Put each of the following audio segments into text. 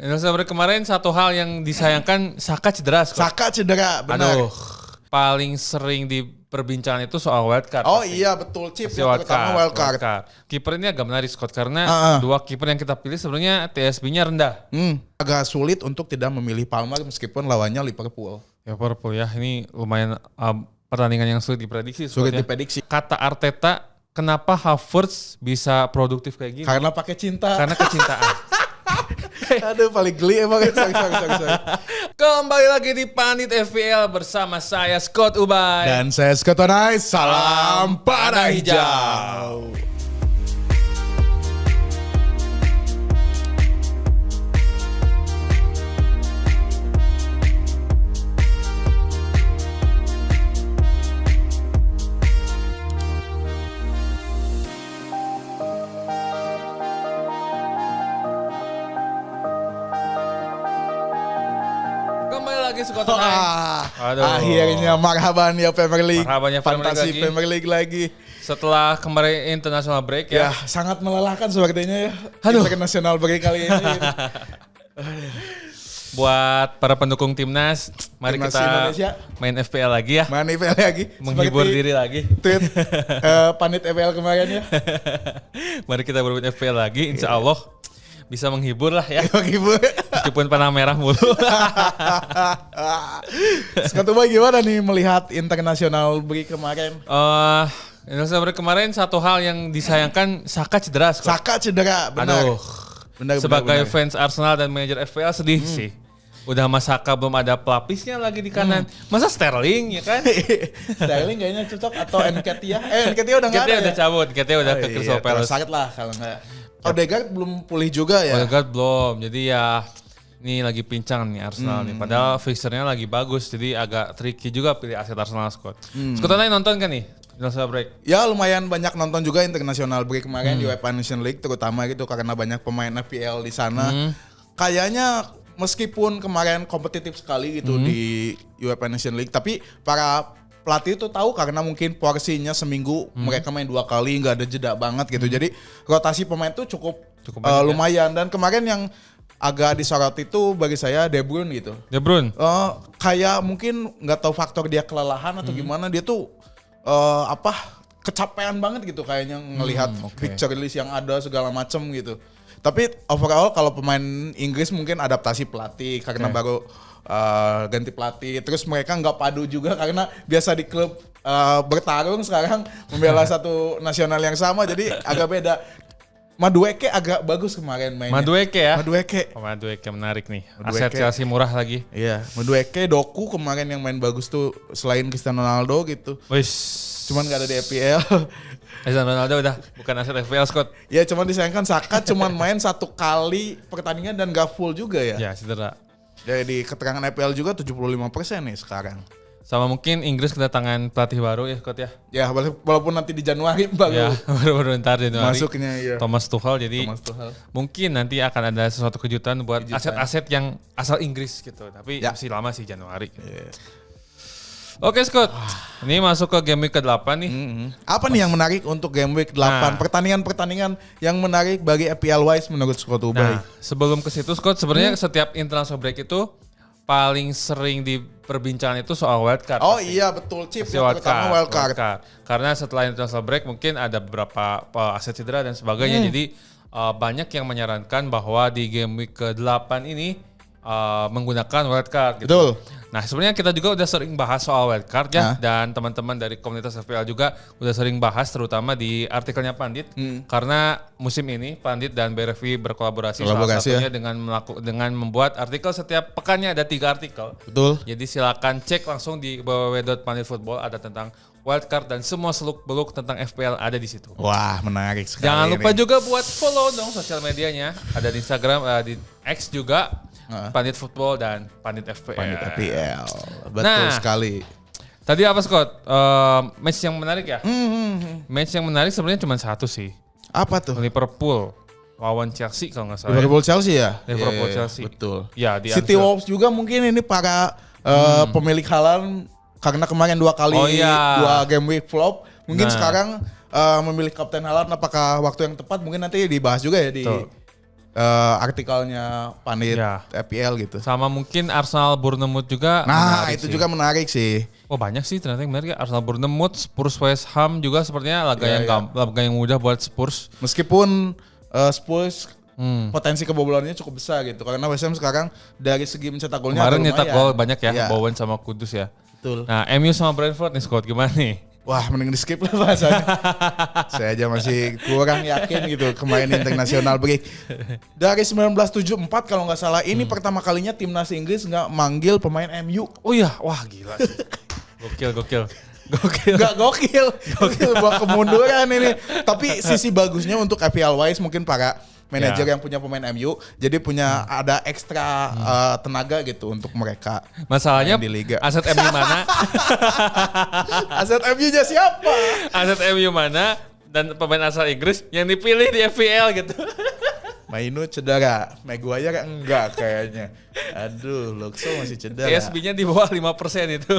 Indonesia Break kemarin satu hal yang disayangkan Saka cedera. Saka cedera, benar. Aduh, paling sering diperbincangkan itu soal wildcard. Oh pasti. iya betul, Chip. Pasti Terutama wildcard. Kiper ini agak menarik Scott karena dua kiper yang kita pilih sebenarnya TSB-nya rendah. Agak sulit untuk tidak memilih Palmer meskipun lawannya Liverpool. Liverpool ya, ini lumayan pertandingan yang sulit diprediksi. Sulit ya. diprediksi. Kata Arteta, kenapa Havertz bisa produktif kayak gini? Karena pakai cinta. Karena kecintaan. Aduh paling geli emang. Sorry. Kembali lagi di Panit FPL bersama saya Scott Ubay. Dan saya Scott Onai, salam panah hijau. Kembali lagi Scott Onai. Akhirnya marhaban ya Premier League. Marhaban ya Premier League Fantasi lagi. Premier League lagi. Setelah kemarin international break ya. Ya, sangat melelahkan sepertinya ya. Aduh. International break kali ini. Buat para pendukung timnas, mari Timnas kita Indonesia. main FPL lagi ya. Main FPL lagi. Menghibur Seperti diri lagi. tweet Panit FPL kemarin ya. Mari kita bermain FPL lagi, insya Allah bisa menghibur lah ya. Menghibur. Meskipun panah merah mulu. Scott Ubay gimana nih melihat international break kemarin? Indonesia Break kemarin satu hal yang disayangkan Saka cedera. Scott. Saka cedera, benar. Aduh, sebagai fans Arsenal dan manajer FPL sedih sih. Udah Mas Saka belum ada pelapisnya lagi di kanan. Masa Sterling ya kan? Sterling kayaknya cocok atau Nketiah. Nketiah udah nggak ada. Nketiah udah ya? cabut, Nketiah udah ke Crystal Palace. Sakit lah kalau nggak. Odegaard belum pulih juga ya. Odegaard belum, jadi ya ini lagi pincang nih Arsenal nih. Padahal fixernya lagi bagus, jadi agak tricky juga pilih aset Arsenal Scott. Scott Onai nonton kan nih Indonesia Break? Ya lumayan banyak nonton juga international break kemarin di UEFA Nation League terutama gitu karena banyak pemain FPL di sana. Kayaknya meskipun kemarin kompetitif sekali gitu di UEFA Nation League, tapi para pelatih itu tahu karena mungkin porsinya seminggu mereka main 2 kali nggak ada jeda banget gitu. Jadi rotasi pemain tuh cukup banyak, lumayan dan kemarin yang agak disorot itu bagi saya De Bruyne gitu. De Bruyne? Kayak mungkin nggak tahu faktor dia kelelahan atau gimana dia tuh kecapean banget gitu kayaknya ngelihat picture list yang ada segala macem gitu. Tapi overall kalau pemain Inggris mungkin adaptasi pelatih karena baru ganti pelatih. Terus mereka nggak padu juga karena biasa di klub bertarung sekarang membela satu nasional yang sama jadi agak beda. Madueke agak bagus kemarin mainnya. Madueke ya? Madueke Menarik nih. Madueke. Aset Chelsea murah lagi. Iya, Madueke, Doku kemarin yang main bagus tuh selain Cristiano Ronaldo gitu. Wis. Cuman gak ada di FPL. Cristiano Ronaldo udah bukan aset FPL Scott. Ya cuman disayangkan Saka cuman main 1 kali pertandingan dan gak full juga ya. Ya cedera. Jadi keterangan FPL juga 75% nih sekarang. Sama mungkin Inggris kedatangan pelatih baru ya Scott ya. Ya walaupun nanti di Januari baru Ya baru ntar Januari. masuknya ya. Thomas Tuchel jadi Thomas Tuchel. mungkin nanti akan ada sesuatu kejutan buat aset-aset yang asal Inggris gitu. Tapi masih lama sih Januari. Yeah. Oke Scott, ini masuk ke game week ke-8 nih. Apa nih yang menarik untuk game week 8? Pertandingan-pertandingan yang menarik bagi FPL Wise menurut Scott Ubay. Nah, sebelum ke situ Scott, sebenarnya setiap international break itu paling sering diperbincangkan itu soal wildcard. Oh pasti. iya betul Chip, Pasti terutama wildcard. Karena setelah international break mungkin ada beberapa aset cedera dan sebagainya. Jadi banyak yang menyarankan bahwa di game week ke-8 ini menggunakan wildcard gitu. Betul. Nah sebenarnya kita juga udah sering bahas soal wildcard ya. Dan teman-teman dari komunitas FPL juga udah sering bahas terutama di artikelnya Pandit. Karena musim ini Pandit dan BRV berkolaborasi salah satunya dengan membuat artikel setiap pekannya ada 3 artikel. Betul. Jadi silakan cek langsung di www.panditfootball ada tentang wildcard dan semua seluk-beluk tentang FPL ada di situ. Wah menarik sekali. Jangan lupa juga buat follow dong sosial medianya. Ada di Instagram, di X juga. Pandit Football dan Pandit FPL. Pandit FPL. Betul sekali. Tadi apa Scott? Match yang menarik ya? Match yang menarik sebenarnya cuma satu sih. Apa tuh? Liverpool lawan Chelsea kalau nggak salah. Liverpool Chelsea ya? Liverpool Chelsea. Betul. Ya, di City Wolves juga mungkin ini para pemilik Haaland karena kemarin 2 kali 2 game week flop. Mungkin sekarang memilih Kapten Haaland apakah waktu yang tepat mungkin nanti dibahas juga ya di artikelnya Pandit FPL gitu. Sama mungkin Arsenal Bournemouth juga. Nah itu juga menarik sih. Oh banyak sih ternyata yang menarik ya. Arsenal Bournemouth, Spurs West Ham juga sepertinya laga yang mudah buat Spurs. Meskipun Spurs potensi kebobolannya cukup besar gitu. Karena West Ham sekarang dari segi mencetak golnya kemarin nyetak gol banyak ya, Bowen sama Kudus ya. Betul. Nah MU sama Brentford nih Scott gimana nih? Wah mending di skip lah bahasanya. Saya aja masih kurang yakin gitu kemarin internasional break. Dari 1974 kalau nggak salah ini pertama kalinya timnas Inggris nggak manggil pemain MU. Oh iya, wah gila sih. Gokil. Gak gokil. Buat kemunduran ini. Tapi sisi bagusnya untuk FPL Wise mungkin para manajer yang punya pemain MU jadi punya ada ekstra tenaga gitu untuk mereka. Masalahnya di liga. Aset MU mana? Aset MU-nya siapa? Aset MU mana dan pemain asal Inggris yang dipilih di FPL gitu. Mainu cedera, Maguire enggak kayaknya. Aduh, Luxo masih cedera. PSB-nya di bawah 5% itu.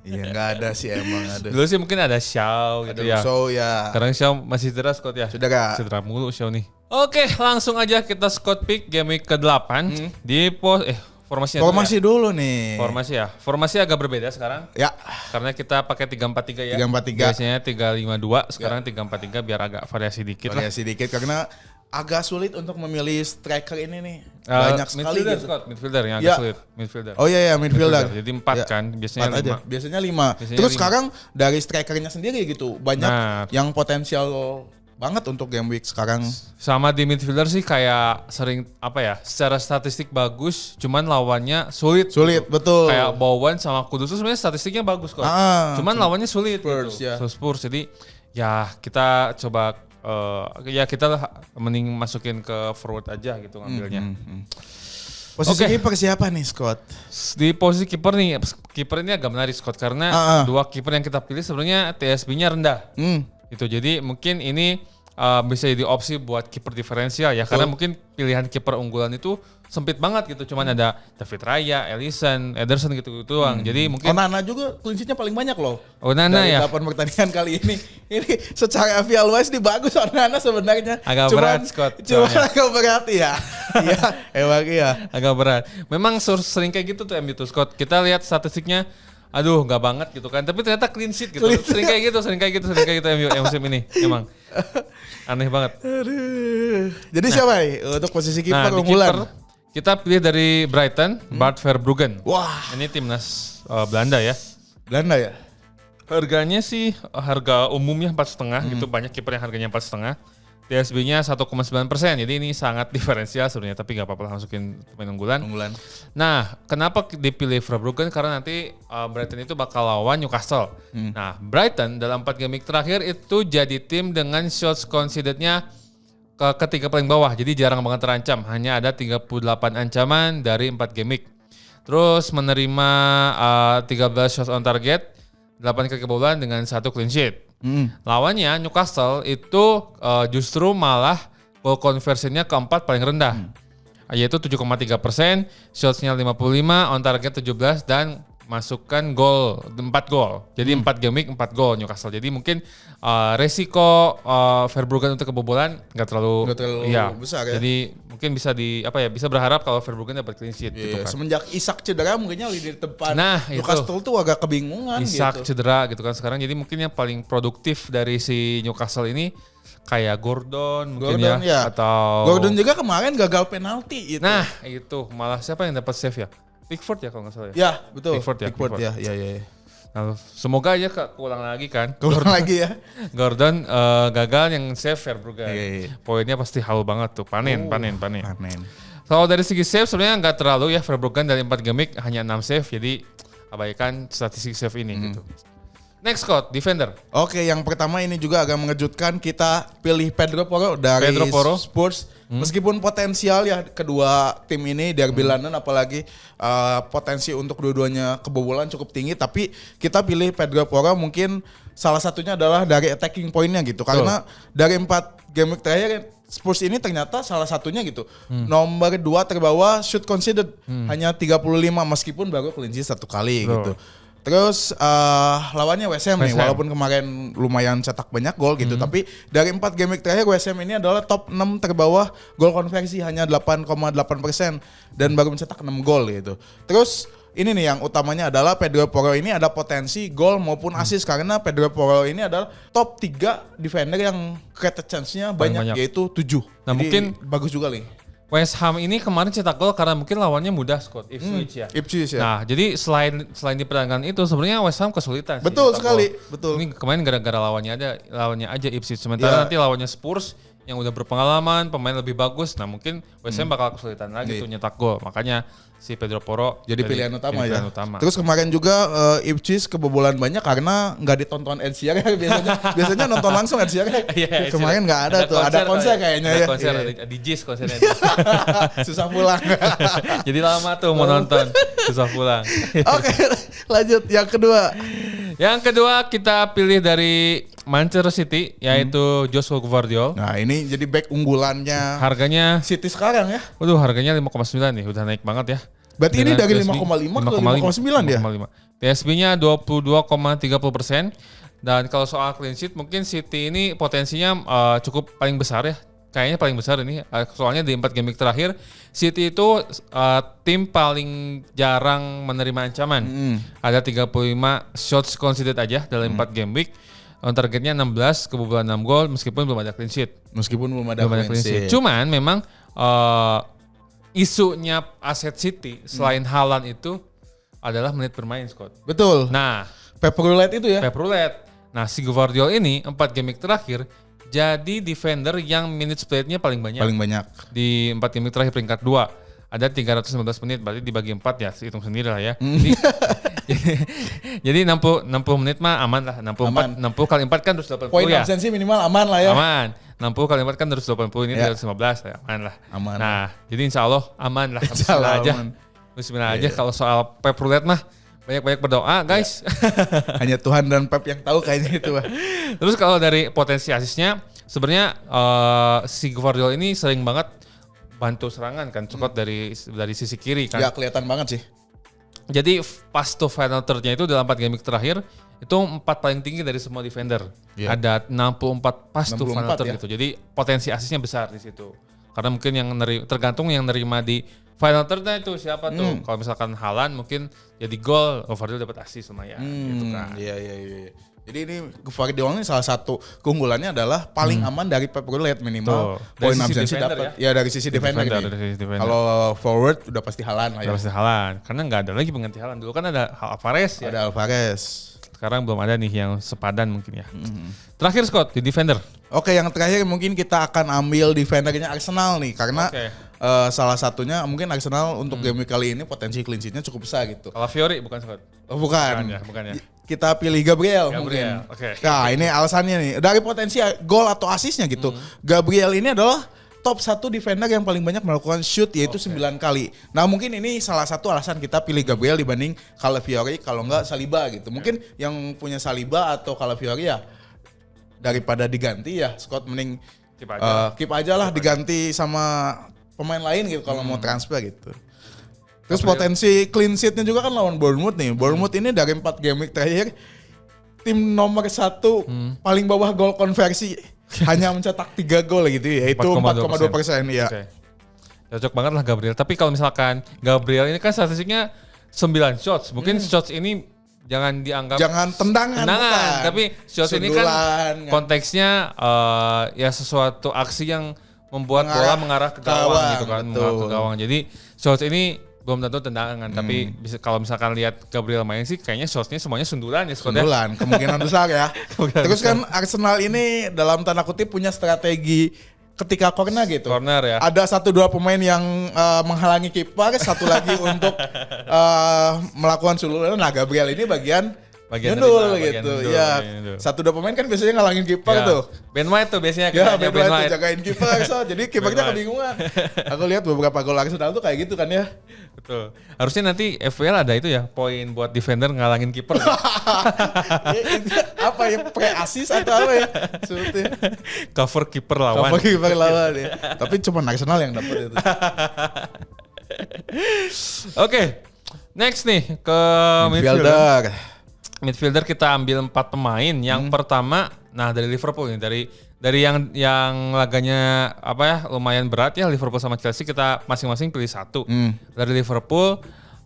Iya, enggak ada sih emang ada. Dulu sih mungkin ada Shaw gitu ya. Luxo ya. Sekarang Shaw masih cedera Scott ya. Cedera mulu Shaw nih. Oke, langsung aja kita Scott pick game week ke-8 di formasi dulu nih. Formasi agak berbeda sekarang. Ya. Karena kita pakai 3-4-3 ya. 3-4-3. Biasanya 3-5-2, sekarang 3-4-3 biar agak variasi dikit lah. Variasi dikit karena agak sulit untuk memilih striker ini nih. Banyak sekali gitu. Scott, midfielder yang agak sulit. Midfielder. Oh iya midfielder. Jadi 4 kan, biasanya 5. Biasanya 5. Terus sekarang dari strikernya sendiri gitu, banyak yang potensial banget untuk game week sekarang. Sama di midfielder sih kayak sering secara statistik bagus, cuman lawannya sulit. Sulit, gitu. Betul. Kayak Bowen sama Kudus tuh sebenarnya statistiknya bagus kok. Cuman lawannya sulit Spurs, gitu. Spurs. Jadi ya kita coba kita mending masukin ke forward aja gitu ngambilnya. Posisi kiper siapa nih Scott? Di posisi kiper ini agak menarik Scott karena dua kiper yang kita pilih sebenarnya TSB-nya rendah. Itu jadi mungkin ini bisa jadi opsi buat kiper diferensial ya karena mungkin pilihan kiper unggulan itu sempit banget gitu, cuman ada David Raya, Alisson, Ederson gitu doang. Jadi mungkin Onana juga clean sheet-nya paling banyak loh. Onana dari ya. 8 pertandingan kali ini. Ini secara FPL wise ini bagus Onana sebenarnya. Agak berat Scott. Cuma agak berat ya. Iya, emang iya. Agak berat. Memang sering kayak gitu tuh MU tuh Scott. Kita lihat statistiknya aduh nggak banget gitu kan, tapi ternyata clean sheet gitu. Sering kayak gitu MU musim ini emang aneh banget. Jadi siapa nih untuk posisi kiper unggulan? Kita pilih dari Brighton, Bart Verbruggen. Wah, ini timnas Belanda ya. Belanda ya. Harganya sih harga umumnya 4,5 gitu, banyak kiper yang harganya 4,5. DSB-nya 1,9%, jadi ini sangat diferensial sebenarnya, tapi nggak apa-apa masukin pemain unggulan. Nah, kenapa dipilih Verbruggen? Karena nanti Brighton itu bakal lawan Newcastle. Nah, Brighton dalam 4 game terakhir itu jadi tim dengan shots conceded-nya ketiga paling bawah, jadi jarang banget terancam. Hanya ada 38 ancaman dari 4 game. Terus menerima 13 shots on target, 8 kebobolan dengan 1 clean sheet. Lawannya Newcastle itu justru malah goal conversion-nya keempat paling rendah, yaitu 7,3%, shots-nya 55, on target 17 dan masukkan gol 4 gol. Jadi 4 game week 4 gol Newcastle. Jadi mungkin resiko Verbruggen untuk kebobolan nggak terlalu besar ya. Jadi mungkin bisa berharap kalau Verbruggen dapat clean sheet gitu kan. Semenjak Isak cedera mungkinnya di depan. Newcastle tuh agak kebingungan Isak cedera gitu kan sekarang. Jadi mungkin yang paling produktif dari si Newcastle ini kayak Gordon ya. Atau Gordon juga kemarin gagal penalti itu. Nah, itu malah siapa yang dapat save ya? Pickford ya kalau nggak salah ya? Ya, betul. Pickford ya. Iya. Nah, semoga aja keulang lagi kan. Lagi ya. Gordon gagal yang save Verbruggen. Poinnya pasti haul banget tuh. Panen. Kalau dari segi save sebenarnya nggak terlalu ya, Verbruggen dari 4 game hanya 6 save, jadi abaikan statistik save ini gitu. Next Scott, defender. Oke, yang pertama ini juga agak mengejutkan, kita pilih Pedro Porro dari Spurs. Meskipun potensial ya kedua tim ini derby London, apalagi potensi untuk dua-duanya kebobolan cukup tinggi, tapi kita pilih Pedro Porro mungkin salah satunya adalah dari attacking point-nya gitu. Karena dari 4 game terakhir Spurs ini ternyata salah satunya gitu. Nomor 2 terbawah shoot conceded hanya 35 meskipun baru clean sheet 1 kali gitu. Terus lawannya West Ham nih, walaupun kemarin lumayan cetak banyak gol gitu, tapi dari 4 game week terakhir West Ham ini adalah top 6 terbawah gol konversi, hanya 8,8% dan baru mencetak 6 gol gitu. Terus ini nih yang utamanya adalah Pedro Porro ini ada potensi gol maupun assist karena Pedro Porro ini adalah top 3 defender yang created chance-nya banyak yaitu 7. Nah, jadi mungkin bagus juga nih. West Ham ini kemarin cetak gol karena mungkin lawannya mudah, Scott. Ipswich ya. Nah, jadi selain di pertandingan itu sebenarnya West Ham kesulitan. Betul sekali, betul. Ini kemarin gara-gara lawannya aja Ipswich. Sementara nanti lawannya Spurs yang udah berpengalaman, pemain lebih bagus. Nah, mungkin West Ham bakal kesulitan lagi tuh nyetak gol. Makanya si Pedro Porro jadi pilihan utama ya. Terus kemarin juga Ipswich kebobolan banyak karena nggak ditonton Ed Sheeran biasanya nonton langsung Ed Sheeran. Kemarin nggak ada tuh, ada konser kayaknya ya. Konser di Jizz konsernya. Susah pulang. Jadi lama tuh mau nonton, susah pulang. Oke, lanjut yang kedua. Yang kedua kita pilih dari Manchester City yaitu Joshua Gvardiol. Nah, ini jadi back unggulannya. Harganya City sekarang ya. Waduh, harganya 5,9 nih, udah naik banget ya. Berarti ini dari 5,5 ke 5,9 ya? TSB-nya 22,30%. Dan kalau soal clean sheet mungkin City ini potensinya cukup paling besar ya. Kayaknya paling besar ini. Soalnya di 4 game week terakhir City itu tim paling jarang menerima ancaman. Ada 35 shots conceded aja dalam 4 game week. Targetnya 16, kebobolan 6 gol meskipun belum ada clean sheet. Belum ada clean sheet. Cuman memang isunya aset City selain Haaland itu adalah menit bermain, Scott. Betul. Nah, Pep Roulette itu ya. Pep Roulette. Nah, si Gvardiol ini 4 game week terakhir jadi defender yang minute play-nya paling banyak. Di 4 game week terakhir peringkat 2. Ada 319 menit, berarti dibagi 4 ya, hitung sendiri lah ya. Jadi 60 menit mah aman lah. 60 kali 4 kan 280 poin ya. absensi minimal aman lah ya. Aman. 60 kali 4 kan 280, ini 315 ya, aman lah. Nah, jadi insya Allah aman lah. Bismillah aja. Kalau soal Pep Roulette mah banyak-banyak berdoa guys. Hanya Tuhan dan Pep yang tahu kayaknya itu. Terus kalau dari potensi asisnya, sebenarnya si Gvardiol ini sering banget bantu serangan kan, cukup dari sisi kiri kan. Ya kelihatan banget sih. Jadi pass to final third-nya itu dalam 4 game terterakhir itu 4 paling tinggi dari semua defender. Ada 64 pass to final third gitu. Jadi potensi asisnya besar di situ. Karena mungkin yang tergantung yang nerima di final third-nya itu siapa tuh. Kalau misalkan Haaland mungkin jadi gol, Gvardiol dapat asis lumayan gitu kan. Iya. Jadi ini Gvardiol ini salah satu keunggulannya adalah paling aman dari Pep Roulette, minimal poin absensi dapat. Ya dari sisi defender. Kalau forward udah pasti Haaland lah ya. Pasti Haaland. Karena nggak ada lagi pengganti Haaland. Dulu kan ada Alvarez ya. Ada Alvarez. Sekarang belum ada nih yang sepadan mungkin ya. Terakhir Scott di defender. Oke, yang terakhir mungkin kita akan ambil defendernya Arsenal nih karena salah satunya mungkin Arsenal untuk game week kali ini potensi clean sheet-nya cukup besar gitu. Kalau Fiori bukan Scott? Oh, bukan ya. Kita pilih Gabriel mungkin. Nah, ini alasannya nih. Dari potensi gol atau asisnya gitu. Gabriel ini adalah top 1 defender yang paling banyak melakukan shoot yaitu 9 kali. Nah, mungkin ini salah satu alasan kita pilih Gabriel dibanding Calafiori kalau enggak Saliba gitu. Mungkin yang punya Saliba atau Calafiori ya daripada diganti ya Scott mending keep aja lah, diganti sama pemain lain gitu kalau mau transfer gitu. Terus potensi clean sheet-nya juga kan lawan Bournemouth nih. Bournemouth ini dari 4 game week terakhir tim nomor 1 paling bawah gol konversi hanya mencetak 3 gol gitu ya. Itu 4,2% ya. Cocok banget lah Gabriel. Tapi kalau misalkan Gabriel ini kan statistiknya 9 shots. Mungkin shots ini jangan dianggap tendangan bukan. Tapi shots ini kan konteksnya ya sesuatu aksi yang membuat bola mengarah ke gawang gitu kan, mengarah ke gawang. Jadi shots ini belum tentu tendangan, tapi kalau misalkan lihat Gabriel main sih kayaknya shotsnya semuanya sundulan ya. Sundulan, kemungkinan besar ya. Terus kan Arsenal ini dalam tanda kutip punya strategi ketika corner gitu. Corner ya. Ada 1-2 pemain yang menghalangi kiper, satu lagi untuk melakukan sundulan. Nah, Gabriel ini bagian nyundul gitu. Ya, 1-2 pemain kan biasanya ngalangin kiper tuh. Ben White tuh biasanya Ben White tuh jagain kiper, jadi kipernya kebingungan. Aku lihat beberapa gol Arsenal tuh kayak gitu kan ya. Betul. Harusnya nanti FPL ada itu ya, poin buat defender ngalangin kiper. Apa ya, pre-assist atau apa ya? Sebetulnya. Cover kiper lawan. Ya. Tapi cuma Arsenal yang dapat itu. Oke. Next nih ke midfielder. midfielder kita ambil 4 pemain. Yang pertama, nah dari Liverpool nih, dari yang laganya apa ya lumayan berat ya Liverpool sama Chelsea, kita masing-masing pilih satu. Dari Liverpool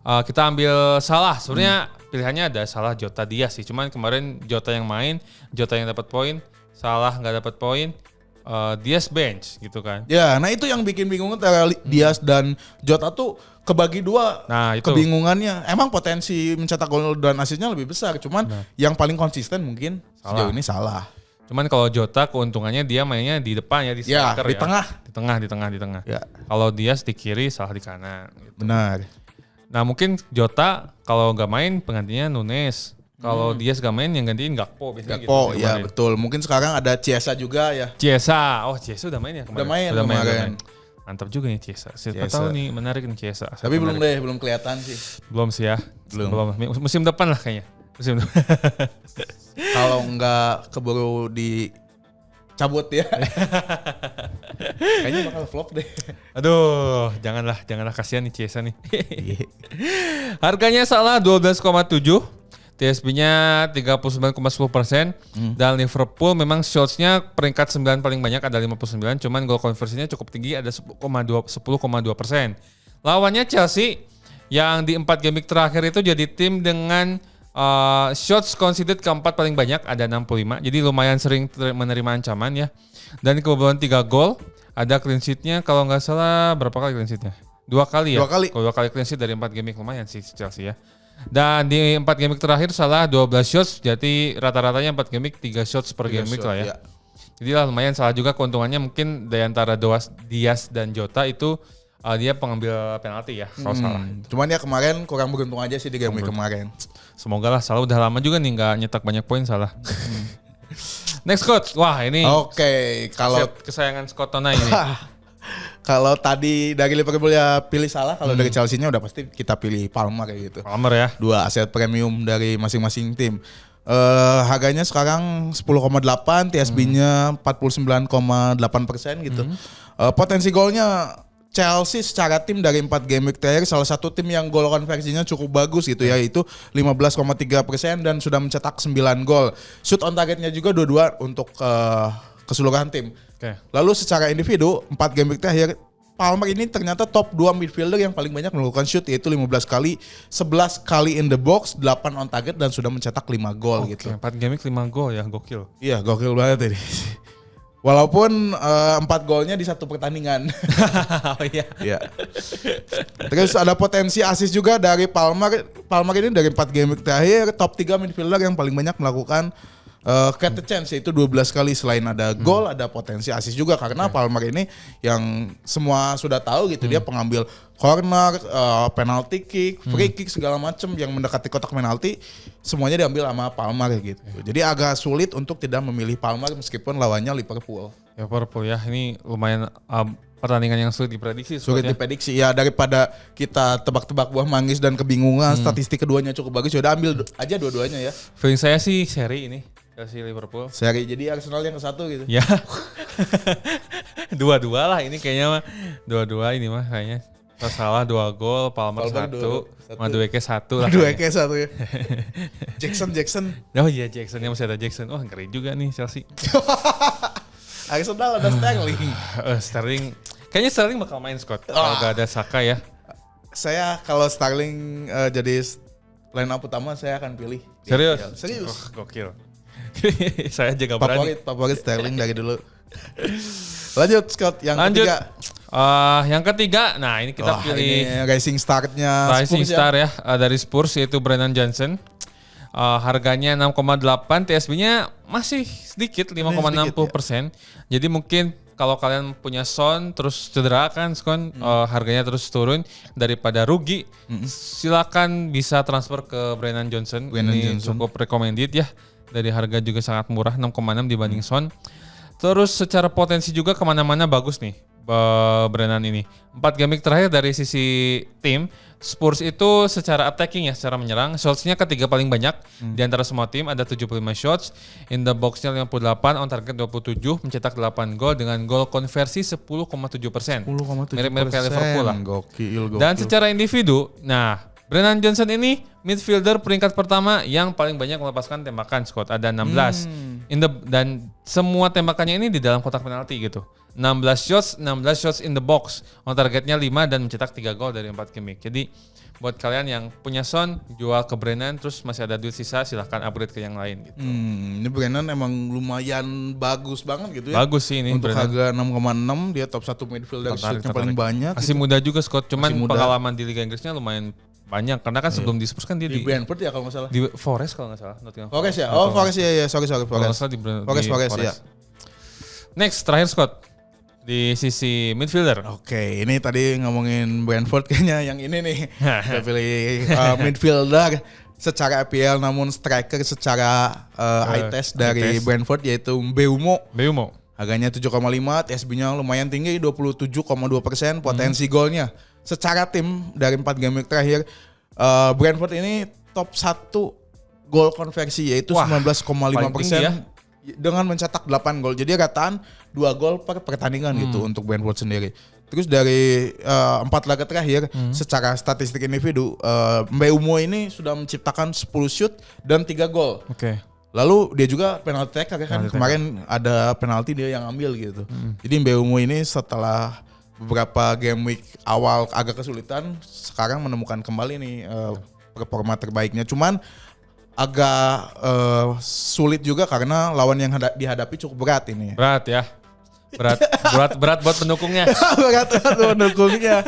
kita ambil Salah. Sebenarnya pilihannya ada Salah, Jota, Dias sih. Cuman kemarin Jota yang main, Jota yang dapat poin, Salah nggak dapat poin. Dias bench gitu kan. Ya, nah itu yang bikin bingung antara Dias dan Jota tuh kebagi dua. Nah, itu kebingungannya. Emang potensi mencetak gol dan asisnya lebih besar, cuman yang paling konsisten mungkin sejauh ini Salah. Cuman kalau Jota keuntungannya dia mainnya di depan ya, di striker di tengah. Di tengah. Ya. Kalau Dias di kiri, Salah di kanan gitu. Benar. Nah, mungkin Jota kalau nggak main penggantinya Nunes. Kalau Dias gak main yang gantiin Gakpo biasanya. Gakpo, gitu, ya betul. Mungkin sekarang ada Chiesa juga ya. Chiesa udah main ya kemarin. Udah main. Mantap juga nih Chiesa. Siapa tahu nih menarik nih Chiesa. Tapi belum kelihatan sih. Belum sih ya. Belum. Musim depan lah kayaknya. Kalau nggak keburu dicabut ya. Kayaknya bakal flop deh. Aduh, janganlah kasihan nih Chiesa nih. Harganya Salah 12,7. TSB-nya 39,10%. Dan Liverpool memang shots-nya peringkat 9 paling banyak, ada 59, cuman gol konversinya cukup tinggi, ada 10,2%. Lawannya Chelsea yang di 4 game week terakhir itu jadi tim dengan shots conceded keempat paling banyak, ada 65. Jadi lumayan sering menerima ancaman ya. Dan kebobolan 3 gol, ada clean sheet-nya kalau nggak salah berapa kali clean sheet-nya? 2 kali ya. 2 kali clean sheet dari 4 game week, lumayan sih Chelsea ya. Dan di 4 game week terakhir Salah 12 shots, jadi rata-ratanya 4 game week 3 shots per game week lah ya. Jadi lah lumayan. Salah juga keuntungannya mungkin dari antara Dias dan Jota itu dia pengambil penalti ya kalau Salah. Cuman ya kemarin kurang beruntung aja sih di game week kemarin. Semoga lah, Salah udah lama juga nih nggak nyetak banyak poin Salah. Next coach, wah ini. Oke, kalau kesayangan Scott Tonai ini. Kalau tadi dari Liverpool ya pilih Salah, kalau dari Chelsea-nya udah pasti kita pilih Palmer kayak gitu. Palmer ya. 2 aset premium dari masing-masing tim. Harganya sekarang 10,8, TSB-nya 49,8% gitu. Potensi golnya Chelsea secara tim dari 4 game week terakhir salah satu tim yang gol konversinya cukup bagus gitu ya, yaitu 15,3% dan sudah mencetak 9 gol. Shoot on targetnya juga 22 untuk keseluruhan tim. Lalu secara individu 4 game week terakhir Palmer ini ternyata top 2 midfielder yang paling banyak melakukan shoot, yaitu 15 kali, 11 kali in the box, 8 on target dan sudah mencetak 5 gol gitu. 4 game week 5 gol ya, gokil. Iya, gokil banget ini. Walaupun 4 golnya di satu pertandingan. Oh iya. Iya. Terus ada potensi assist juga dari Palmer. Palmer ini dari 4 game week terakhir top 3 midfielder yang paling banyak melakukan created chance, yaitu 12 kali. Selain ada gol, ada potensi assist juga karena Palmer ini yang semua sudah tahu gitu, dia pengambil corner, penalty kick, free kick segala macam yang mendekati kotak penalti semuanya diambil sama Palmer gitu. Jadi agak sulit untuk tidak memilih Palmer meskipun lawannya Liverpool. Liverpool ya, ini lumayan pertandingan yang sulit diprediksi. Sulit diprediksi ya, daripada kita tebak-tebak buah manggis dan kebingungan, statistik keduanya cukup bagus, ya udah ambil aja dua-duanya ya. Feeling saya sih seri ini. Chelsea Liverpool. Seri, jadi Arsenal yang ke-1 gitu. Ya. 2-2 lah ini kayaknya mah. 2-2 ini mah kayaknya. Salah 2 gol, Palmer 1, Madueke 1 lah. Madueke 1 ya. Jackson. Oh iya, Jacksonnya masih ada Jackson. Wah, ngeri juga nih Chelsea. Arsenal ada Sterling. Sterling. Kayaknya Sterling bakal main Scott. Kalau gak ada Saka ya. Saya kalau Sterling jadi line up utama saya akan pilih. Serius? Serius. Gokil. Saya aja gak berani. Favorit Sterling dari dulu. Lanjut Scott, yang ketiga. Yang ketiga, nah ini kita pilih ini Rising Star-nya Rising Star ya, dari Spurs, yaitu Brennan Johnson. Harganya 6,8, TSB-nya masih sedikit 5,60%. Ya. Jadi mungkin kalau kalian punya Son terus cedera kan, harganya terus turun daripada rugi. Silakan bisa transfer ke Brennan Johnson. Ini cukup recommended ya. Dari harga juga sangat murah, 6,6 dibanding Son. Terus secara potensi juga kemana-mana bagus nih Brennan ini. 4 game terakhir dari sisi tim, Spurs itu secara attacking ya, secara menyerang, shots-nya ketiga paling banyak di antara semua tim, ada 75 shots, in the box-nya 58, on target 27, mencetak 8 gol dengan gol konversi 10,7%. Mirip-mirip kayak Liverpool lah. Gokil. Dan secara individu, nah Brennan Johnson ini midfielder peringkat pertama yang paling banyak melepaskan tembakan, Scott. Ada 16. Dan semua tembakannya ini di dalam kotak penalti gitu. 16 shots in the box. On targetnya 5 dan mencetak 3 gol dari 4 game week. Jadi buat kalian yang punya Son, jual ke Brennan, terus masih ada duit sisa, silahkan upgrade ke yang lain gitu. Ini Brennan emang lumayan bagus banget gitu ya. Bagus sih ini untuk Brennan. harga 6,6 dia top 1 midfielder shootnya paling banyak. Masih muda juga Scott, cuman pengalaman di Liga Inggrisnya lumayan banyak karena kan sebelum di Spurs kan dia di Brentford ya kalau nggak salah. Di Forest kalau nggak salah. Forest ya. Oh Forest ya. Sorry Forest. Forest ya. Next terakhir Scott. Di sisi midfielder. Oke, ini tadi ngomongin Brentford kayaknya yang ini nih. Kita pilih midfielder secara IPL namun striker secara eye test dari Brentford yaitu Mbeumo. Harganya 7,5, TSB-nya lumayan tinggi 27,2%, potensi golnya. Secara tim dari 4 game week terakhir Brentford ini top 1 gol konversi yaitu 19,5% ya? Dengan mencetak 8 gol. Jadi rataan 2 gol per pertandingan gitu untuk Brentford sendiri. Terus dari 4 laga terakhir secara statistik individu Mbeumo ini sudah menciptakan 10 shoot dan 3 gol. Lalu dia juga penalti taker kan. Kemarin ada penalti dia yang ambil gitu. Jadi Mbeumo ini setelah beberapa game week awal agak kesulitan, sekarang menemukan kembali nih performa terbaiknya. Cuman agak sulit juga karena lawan yang dihadapi cukup berat ini. Berat ya. Berat buat pendukungnya. berat buat pendukungnya.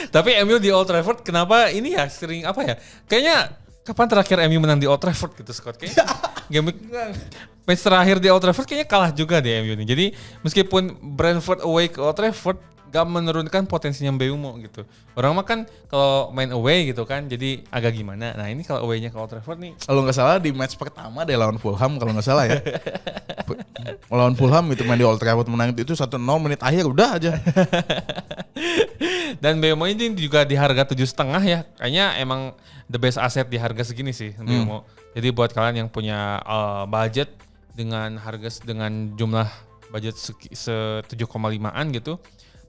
Tapi MU di Old Trafford kenapa ini ya sering apa ya? Kayaknya kapan terakhir MU menang di Old Trafford gitu Scott? Kayaknya game match terakhir di Old Trafford kayaknya kalah juga di MU ini. Jadi meskipun Brentford away ke Old Trafford gak menurunkan potensinya Mbeumo gitu. Orang mah kan kalau main away gitu kan jadi agak gimana. Nah ini kalau away-nya ke Old Trafford nih. Kalau nggak salah di match pertama deh lawan Fulham kalau nggak salah ya. Lawan Fulham itu main di Old Trafford menang itu 1-0 menit akhir udah aja. Dan Mbeumo ini juga di harga 7,5 ya. Kayaknya emang the best asset di harga segini sih Mbeumo. Jadi buat kalian yang punya budget dengan jumlah budget 7,5an gitu.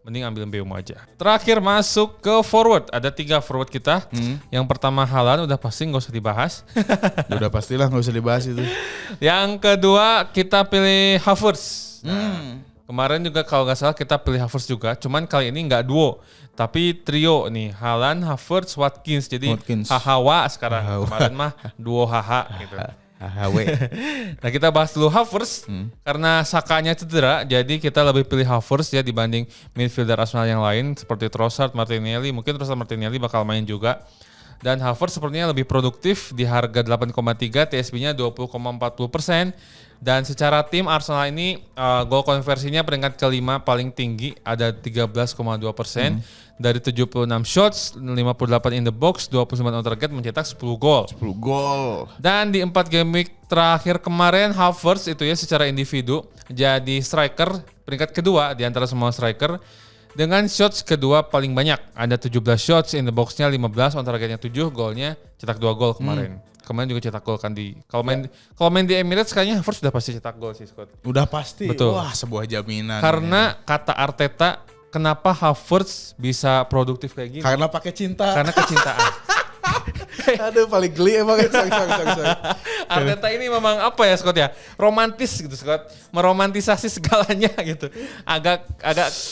Mending ambil Mbeumo aja. Terakhir masuk ke forward. Ada 3 forward kita. Yang pertama Haaland udah pasti gak usah dibahas. Udah pastilah gak usah dibahas itu. Yang kedua kita pilih Havertz. Kemarin juga kalau gak salah kita pilih Havertz juga. Cuman kali ini gak duo. Tapi trio nih. Haaland, Havertz, Watkins. Jadi Hahawa sekarang. Kemarin mah duo Haha gitu. Nah kita bahas dulu Havertz karena Sakanya cedera, jadi kita lebih pilih Havertz ya dibanding midfielder Arsenal yang lain seperti Trossard, Martinelli. Mungkin Trossard, Martinelli bakal main juga. Dan Havertz sepertinya lebih produktif di harga 8,3, TSB-nya 20,40%. Dan secara tim Arsenal ini gol konversinya peringkat kelima paling tinggi, ada 13,2%. Dari 76 shots, 58 in the box, 29 on target, mencetak 10 gol. 10 gol. Dan di 4 game week terakhir kemarin Havertz itu ya secara individu jadi striker peringkat kedua di antara semua striker dengan shots kedua paling banyak. Ada 17 shots in the box-nya 15, on targetnya 7, golnya cetak 2 gol kemarin. Kemarin juga cetak gol kan di kalau main di Emirates kayaknya Havertz sudah pasti cetak gol sih Scott. Udah pasti. Betul. Wah, sebuah jaminan. Karena kata Arteta, kenapa Havertz bisa produktif kayak gini? Karena pakai cinta. Karena kecintaan. Aduh paling geli emang. Sorry. Arteta ini memang apa ya Scott ya? Romantis gitu Scott. Meromantisasi segalanya gitu. Agak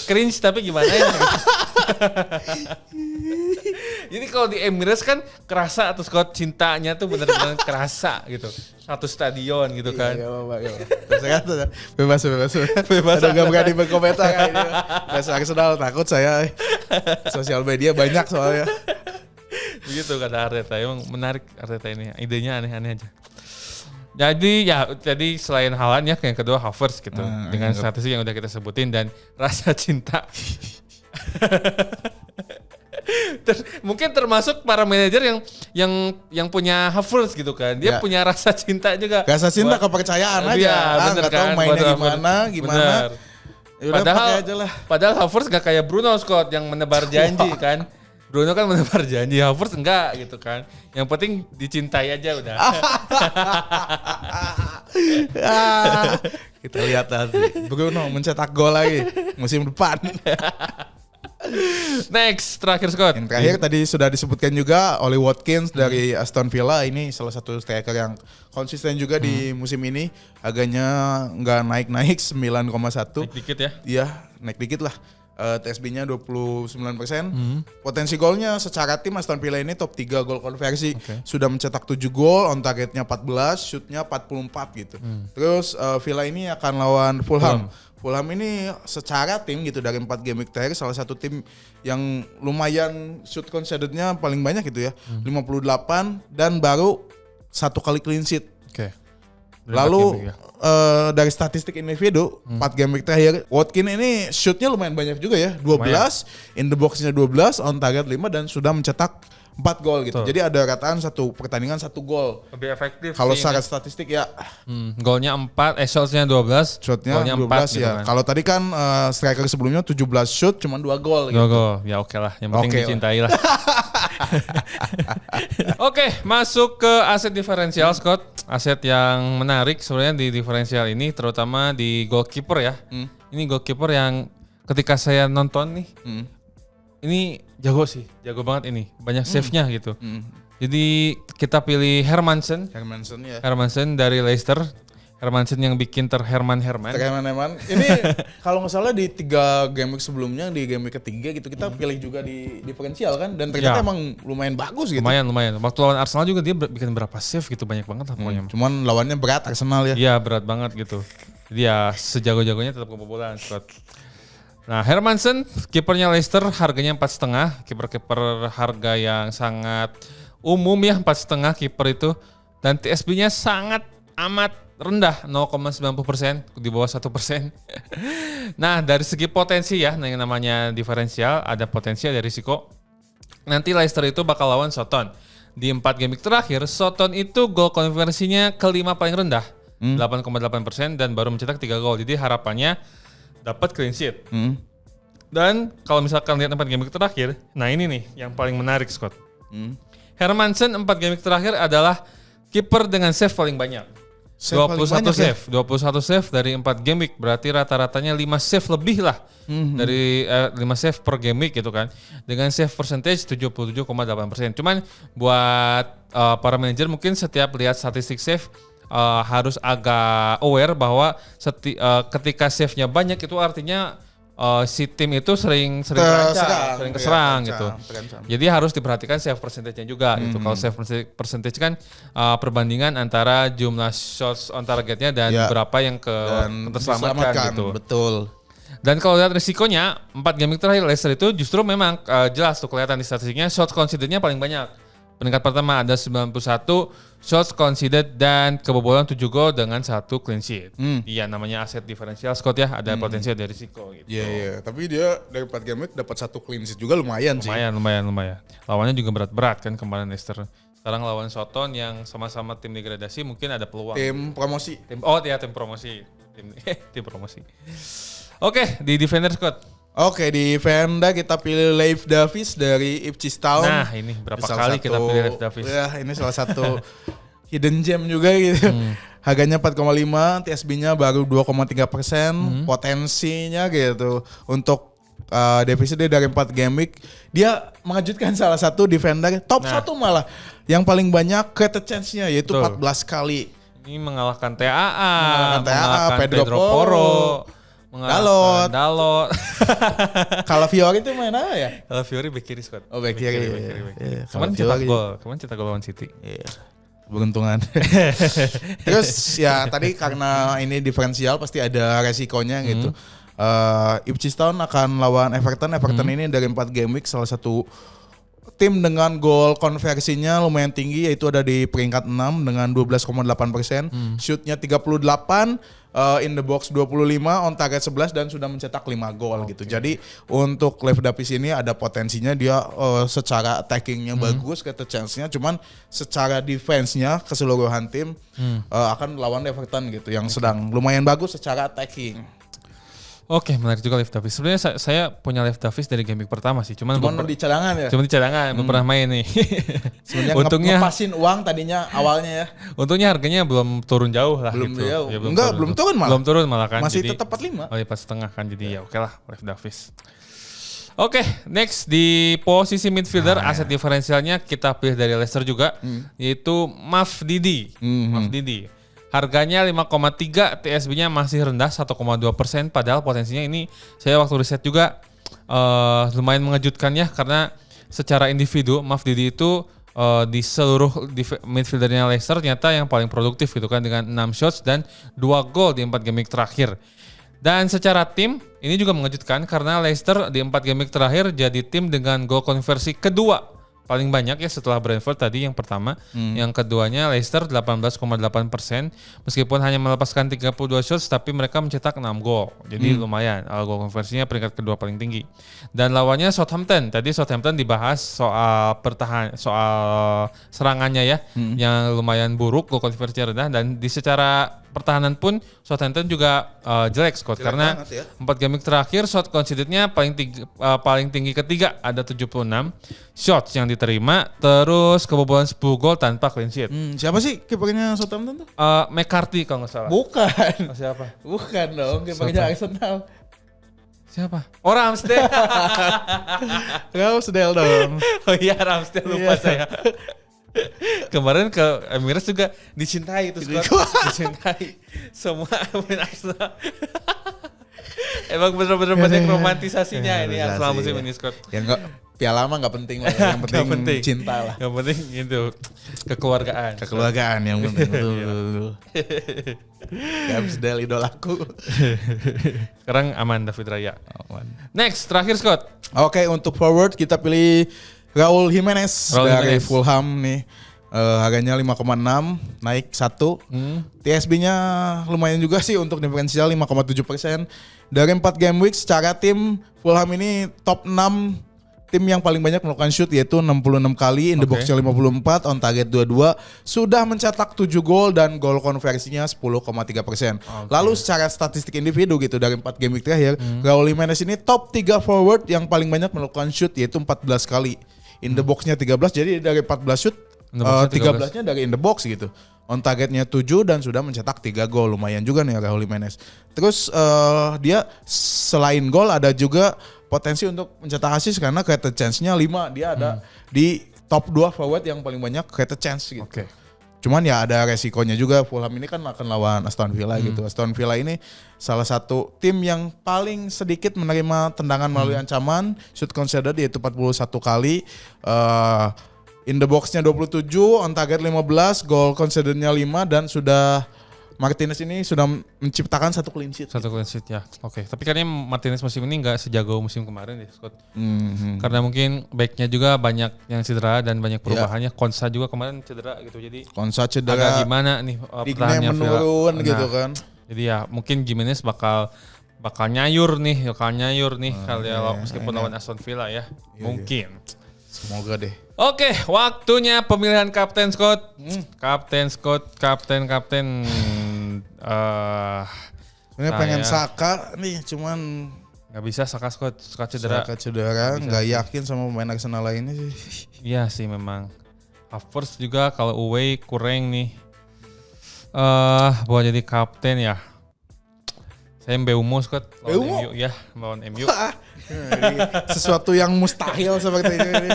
cringe tapi gimana ya gitu. Jadi kalau di Emirates kan kerasa tuh Scott cintanya tuh benar-benar kerasa gitu. Satu stadion gitu kan. Iya. Bebas. Ada gak berani berkomentar kayak ini. Bahasa Arsenal takut saya. Sosial media banyak soalnya. Begitu kata Arteta. Emang menarik Arteta ini. Idenya aneh-aneh aja. Jadi selain Haaland ya yang kedua Havertz gitu. Dengan statistik yang udah kita sebutin dan rasa cinta. Mungkin termasuk para manajer yang punya Havertz gitu kan. Dia punya rasa cinta juga. Rasa cinta kepercayaan aja. Iya, bener gak kan. tahu mainnya gimana. Padahal Havertz gak kayak Bruno Scott yang menebar janji kan. Bruno kan menebar janji, Havertz enggak gitu kan. Yang penting dicintai aja udah. Kita lihat nanti. Bruno mencetak gol lagi musim depan. Next, terakhir Scott. Yang terakhir tadi sudah disebutkan juga Ollie Watkins dari Aston Villa. Ini salah satu striker yang konsisten juga di musim ini. Harganya nggak naik-naik 9,1. Naik dikit ya? Iya, naik dikit lah. TSB-nya 29%. Potensi golnya secara tim Aston Villa ini top 3 gol konversi. Sudah mencetak 7 gol, on targetnya 14, shootnya 44 gitu. Terus Villa ini akan lawan Fulham. Fulham ini secara tim gitu dari 4 game week terakhir salah satu tim yang lumayan shoot conceded-nya paling banyak gitu ya. 58 dan baru 1 kali clean sheet. Lalu dari statistik individu 4 game week terakhir Watkins ini shootnya lumayan banyak juga ya. 12, in the box-nya 12, on target 5 dan sudah mencetak 4 gol gitu. Jadi ada rataan satu pertandingan 1 gol. Lebih efektif. Kalau secara statistik ya. Golnya 4, shotsnya 12. Shotnya 12 4, ya. gitu kan. Kalau tadi kan striker sebelumnya 17 shoot cuma 2 gol gitu. 2 gol. Ya oke lah. Yang penting dicintai lah. Oke, masuk ke aset diferensial Scott. Aset yang menarik sebenarnya di diferensial ini terutama di goalkeeper ya. Ini goalkeeper yang ketika saya nonton nih ini jago sih, jago banget ini. Banyak save-nya gitu. Jadi kita pilih Hermansen dari Leicester. Hermansen yang bikin Herman. Ini kalau nggak salah di 3 game week sebelumnya, di game week ketiga gitu kita pilih juga di diferensial kan. Dan ternyata emang lumayan bagus gitu. Lumayan. Waktu lawan Arsenal juga dia bikin berapa save gitu, banyak banget lah pokoknya. Cuman lawannya berat Arsenal ya. Iya berat banget gitu. Jadi ya sejago-jagonya tetap kebobolan Scott. Nah Hermansen, kipernya Leicester, harganya 4,5. Kiper-kiper harga yang sangat umum ya, 4,5 kiper itu. Dan TSB-nya sangat amat rendah, 0,90%, di bawah 1%. Nah dari segi potensi ya, yang namanya diferensial, ada potensi, ada risiko. Nanti Leicester itu bakal lawan Soton. Di 4 game terakhir, Soton itu gol konversinya kelima paling rendah, 8,8% dan baru mencetak 3 gol. Jadi harapannya dapat clean sheet. Dan kalau misalkan lihat 4 game terakhir, nah ini nih yang paling menarik Scott. Hermansen 4 game terakhir adalah kiper dengan save paling banyak. 21 save, ya? 21 save dari 4 game week, berarti rata-ratanya 5 save lebih lah dari 5 save per game week gitu kan. Dengan save percentage 77,8%. Cuman buat para manajer mungkin setiap lihat statistik save harus agak aware bahwa ketika save-nya banyak itu artinya si tim itu sering keserang gitu. Jadi harus diperhatikan save percentage-nya juga gitu. Kalau save percentage kan perbandingan antara jumlah shots on targetnya dan berapa yang terselamatkan gitu. Betul. Dan kalau lihat risikonya 4 game terakhir Leicester itu justru memang jelas tuh kelihatan di statistiknya shots conceded-nya paling banyak. Peringkat pertama ada 91 shots conceded dan kebobolan 7 gol dengan 1 clean sheet. Iya namanya aset diferensial Scott ya, ada potensi ada risiko gitu. Iya, tapi dia dari 4 game week dapat 1 clean sheet juga lumayan sih. Lumayan. Lawannya juga berat-berat kan kemarin Leicester. Sekarang lawan Soton yang sama-sama tim degradasi mungkin ada peluang. Tim promosi. Tim promosi. Tim promosi. Oke, di defender Scott. Oke, di Venda kita pilih Leif Davis dari Ipswich Town. Nah ini berapa kali kita pilih Leif Davis. Ya ini salah satu hidden gem juga gitu. Harganya 4,5, TSB-nya baru 2,3%, potensinya gitu. Untuk defisit dari 4 game week, dia mengejutkan salah satu defender top 1 malah. Yang paling banyak created chance-nya yaitu 14 kali. Ini mengalahkan TAA, mengalahkan Pedro Porro. Dalot. Kalau Fiori itu main apa ya? Kalau Fiori back kiri Scott. Oh back kiri. Kemarin cetak gol lawan City. Iya. Keberuntungan. Terus ya tadi karena ini diferensial pasti ada resikonya gitu. Ipswich Town akan lawan Everton. Everton ini dari 4 game week salah satu tim dengan gol konversinya lumayan tinggi, yaitu ada di peringkat 6 dengan 12,8%, shootnya 38, in the box 25, on target 11 dan sudah mencetak 5 gol gitu. Jadi untuk Leif Davis ini ada potensinya, dia secara attackingnya bagus, kata chance-nya, cuman secara defense-nya keseluruhan tim akan lawan Everton gitu yang sedang lumayan bagus secara attacking. Oke, menarik juga Leif Davis. Sebenarnya saya punya Leif Davis dari game week pertama sih. Cuman di cadangan ya? Cuma di cadangan, belum pernah main nih. Sebenarnya ngepasin uang tadinya awalnya ya. Untungnya harganya belum turun jauh lah belum gitu. Jauh. Ya, belum turun malah. Belum turun malah kan. Masih tetap 45. Oh, 4,5 kan. Jadi ya oke lah Leif Davis. Oke, next di posisi midfielder aset diferensialnya kita pilih dari Leicester juga, yaitu Mafdidi. Mafdidi. Harganya 5,3, TSB-nya masih rendah 1,2%, padahal potensinya ini saya waktu riset juga lumayan mengejutkan ya, karena secara individu Mafdidi itu di seluruh midfieldernya Leicester ternyata yang paling produktif gitu kan, dengan 6 shots dan 2 gol di 4 game week terakhir. Dan secara tim, ini juga mengejutkan karena Leicester di 4 game week terakhir jadi tim dengan gol konversi kedua paling banyak ya, setelah Brentford tadi yang pertama. Yang keduanya Leicester 18,8%, meskipun hanya melepaskan 32 shots tapi mereka mencetak 6 gol. Jadi lumayan, gol konversinya peringkat kedua paling tinggi. Dan lawannya Southampton. Tadi Southampton dibahas soal soal serangannya ya, yang lumayan buruk, gol konversinya rendah, dan di secara pertahanan pun Southampton juga jelek Scott, karena 4 game terakhir shot conceded-nya paling tinggi ketiga, ada 76 shots yang diterima, terus kebobolan 10 gol tanpa clean sheet. Siapa sih kipernya Southampton tuh? McCarthy kalau nggak salah. Bukan. Siapa? Bukan dong, kipernya Arsenal. Siapa? Oh, Ramsdale. Ramsdale dong. Oh iya, Ramsdale, lupa saya. Kemarin ke Emirates juga dicintai itu Scott. Dicintai semua pemain Arsenal. Emang bener-bener banyak romantisasinya ini Arsenal musim ini Scott. Ya enggak, piala mah enggak penting lah, yang penting cinta lah. Yang penting itu kekeluargaan. Kekeluargaan yang penting. Betul. Ramsdale idolaku. Sekarang aman David Raya. Aman. Next, terakhir Scott. Oke, untuk forward kita pilih Raul Jimenez dari Fulham nih. Harganya 5,6, naik 1. TSB-nya lumayan juga sih untuk diferensial 5,7%. Dari 4 game week secara tim, Fulham ini top 6 tim yang paling banyak melakukan shoot, yaitu 66 kali, in the box-nya 54, on target 22, sudah mencetak 7 gol dan gol konversinya 10,3%. Lalu secara statistik individu gitu, dari 4 game week terakhir, Raul Jimenez ini top 3 forward yang paling banyak melakukan shoot, yaitu 14 kali. In the box-nya 13, jadi dari 14 shoot 13-nya dari in the box gitu. On targetnya 7 dan sudah mencetak 3 gol. Lumayan juga nih Raul Jimenez. Terus dia selain gol ada juga potensi untuk mencetak assist karena created chance-nya 5. Dia ada di top 2 forward yang paling banyak created chance gitu. Cuman ya ada resikonya juga. Fulham ini kan akan lawan Aston Villa gitu. Aston Villa ini salah satu tim yang paling sedikit menerima tendangan melalui ancaman. Shoot conceded yaitu 41 kali. In the box-nya 27, on target 15, goal conceded-nya 5, dan sudah Martinez ini sudah menciptakan 1 clean sheet. 1 clean sheet ya. Oke. Tapi kayaknya Martinez musim ini nggak sejago musim kemarin ya Scott. Karena mungkin back-nya juga banyak yang cedera dan banyak perubahannya. Konsa juga kemarin cedera gitu. Jadi Konsa cedera. Agak gimana nih pertahanannya menurun gitu kan. Jadi ya mungkin Jimenez bakal nyayur nih kalau meskipun lawan Aston Villa ya. Mungkin. Semoga deh. Oke, waktunya pemilihan Kapten Scott. Kapten. Sebenarnya pengen Saka nih, cuman nggak bisa Saka cedera. Saka cedera, nggak yakin sama pemain Arsenal lainnya sih. Iya sih memang. Havertz juga kalau away kurang nih. Buat jadi kapten ya. Saya Mbeumo Scott lawan MU ya, lawan MU. Sesuatu yang mustahil seperti ini.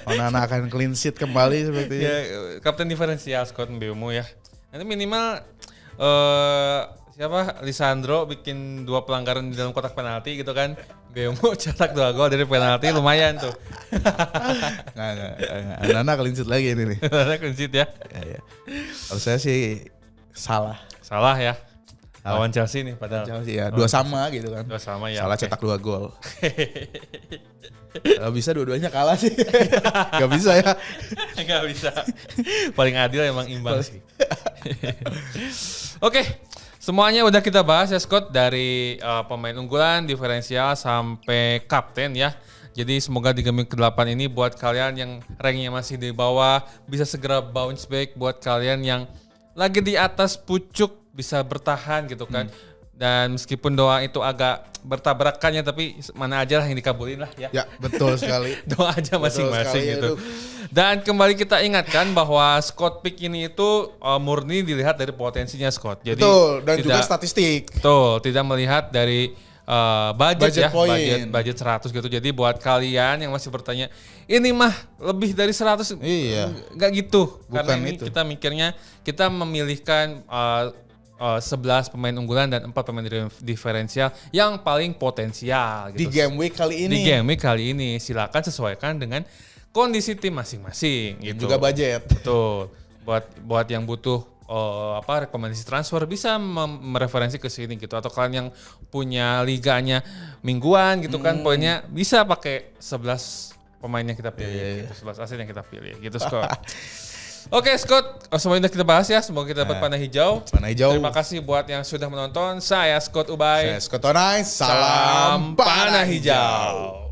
Onana akan clean sheet kembali seperti ini. Ya, kapten diferensial Scott Mbeumo ya. Nanti minimal Lisandro bikin 2 pelanggaran di dalam kotak penalti gitu kan. Mbeumo cetak 2 gol dari penalti, lumayan tuh. Nggak. Onana clean sheet lagi ini nih. Onana clean sheet ya. Ya. Kalau saya sih salah ya. Lawan Chelsea nih padahal. Chelsea ya, 2 sama gitu kan. 2 sama ya. Salah cetak 2 gol. Kalau bisa dua-duanya kalah sih. Gak bisa ya. Gak bisa. Paling adil emang imbang sih. Oke, semuanya udah kita bahas ya Scott. Dari pemain unggulan, diferensial, sampai kapten ya. Jadi semoga di game ke-8 ini buat kalian yang ranknya masih di bawah bisa segera bounce back. Buat kalian yang lagi di atas pucuk bisa bertahan gitu kan. Dan meskipun doa itu agak bertabrakannya, tapi mana aja lah yang dikabulin lah ya. Ya, betul sekali. Doa aja masing-masing gitu. Dan kembali kita ingatkan bahwa Scott Pick ini itu murni dilihat dari potensinya Scott. Jadi betul, dan juga statistik. Betul, tidak melihat dari budget point. budget 100 gitu. Jadi buat kalian yang masih bertanya, ini mah lebih dari 100. Iya. Enggak gitu. Bukan Karena ini itu. kita mikirnya kita memilihkan 11 pemain unggulan dan 4 pemain diferensial yang paling potensial gitu. Di game week kali ini. Di game week kali ini silakan sesuaikan dengan kondisi tim masing-masing gitu. Juga budget. Betul. Buat yang butuh rekomendasi transfer bisa mereferensi ke sini gitu, atau kalian yang punya liganya mingguan gitu kan poinnya bisa pakai 11 pemain yang kita pilih gitu, 11 aset yang kita pilih gitu Scott. Oke Scott, semuanya kita bahas ya, semoga kita dapat panah hijau. Terima kasih buat yang sudah menonton. Saya Scott Ubay. Saya Scott Tonai. Salam panah hijau.